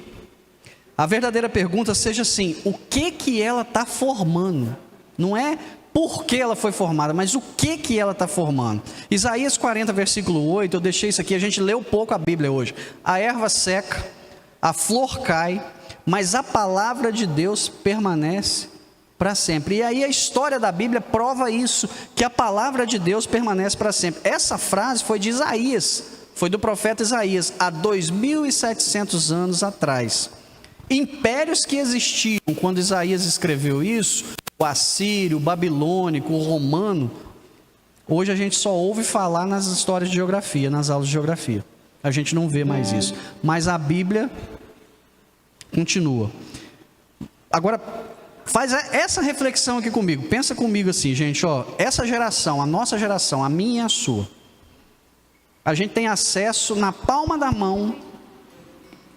A verdadeira pergunta seja assim, o que ela está formando? Não é por que ela foi formada, mas o que ela está formando. Isaías 40, versículo 8, eu deixei isso aqui, a gente leu pouco a Bíblia hoje. A erva seca, a flor cai, mas a palavra de Deus permanece para sempre. E aí a história da Bíblia prova isso, que a palavra de Deus permanece para sempre. Essa frase foi de Isaías, foi do profeta Isaías, há 2.700 anos atrás. Impérios que existiam quando Isaías escreveu isso, o assírio, o babilônico, o romano, hoje a gente só ouve falar nas histórias de geografia, nas aulas de geografia. A gente não vê mais isso. Mas a Bíblia continua. Agora, faz essa reflexão aqui comigo. Pensa comigo assim, gente, ó, essa geração, a nossa geração, a minha e a sua, a gente tem acesso na palma da mão,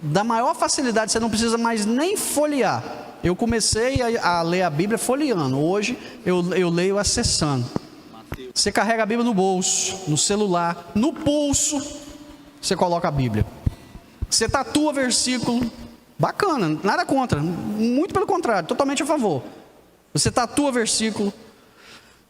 da maior facilidade, você não precisa mais nem folhear. Eu comecei a ler a Bíblia folheando, hoje eu leio acessando. Você carrega a Bíblia no bolso, no celular, no pulso, você coloca a Bíblia. Você tatua versículo, bacana, nada contra, muito pelo contrário, totalmente a favor. Você tatua versículo.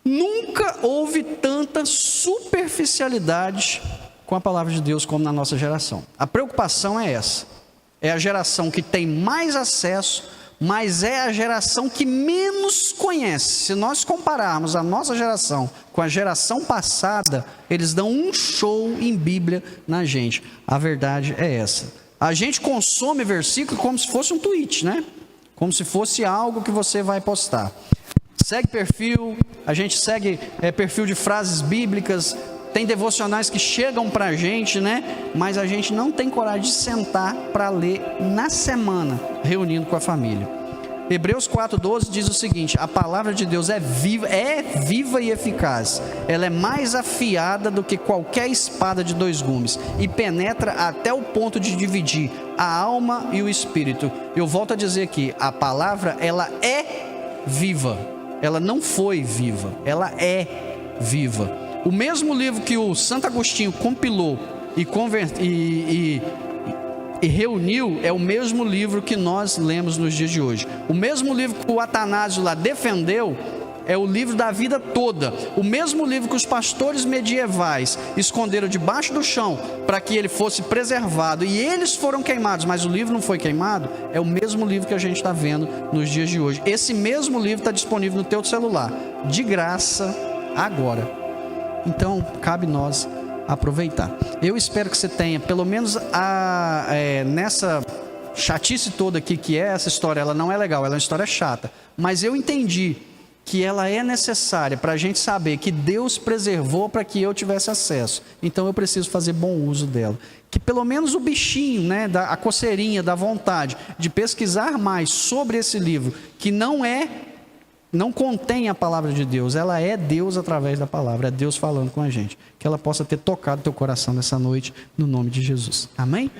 Nunca houve tanta superficialidade com a palavra de Deus como na nossa geração. A preocupação é essa. É a geração que tem mais acesso, mas é a geração que menos conhece. Se nós compararmos a nossa geração com a geração passada, eles dão um show em Bíblia na gente. A verdade é essa. A gente consome versículo como se fosse um tweet, né? Como se fosse algo que você vai postar. Segue perfil, a gente segue perfil de frases bíblicas, tem devocionais que chegam para a gente, né? Mas a gente não tem coragem de sentar para ler na semana, reunindo com a família. Hebreus 4,12 diz o seguinte: a palavra de Deus é viva e eficaz. Ela é mais afiada do que qualquer espada de 2 gumes e penetra até o ponto de dividir a alma e o espírito. Eu volto a dizer aqui, a palavra, ela é viva. Ela não foi viva, ela é viva. O mesmo livro que o Santo Agostinho compilou e reuniu é o mesmo livro que nós lemos nos dias de hoje. O mesmo livro que o Atanásio lá defendeu é o livro da vida toda. O mesmo livro que os pastores medievais esconderam debaixo do chão para que ele fosse preservado e eles foram queimados, mas o livro não foi queimado, é o mesmo livro que a gente está vendo nos dias de hoje. Esse mesmo livro está disponível no teu celular, de graça, agora. Então, cabe nós aproveitar. Eu espero que você tenha, pelo menos nessa chatice toda aqui, que é essa história, ela não é legal, ela é uma história chata, mas eu entendi que ela é necessária para a gente saber que Deus preservou para que eu tivesse acesso, então eu preciso fazer bom uso dela, que pelo menos o bichinho, né, a coceirinha da vontade de pesquisar mais sobre esse livro, que não contém a palavra de Deus, ela é Deus através da palavra, é Deus falando com a gente, que ela possa ter tocado teu coração nessa noite, no nome de Jesus, amém?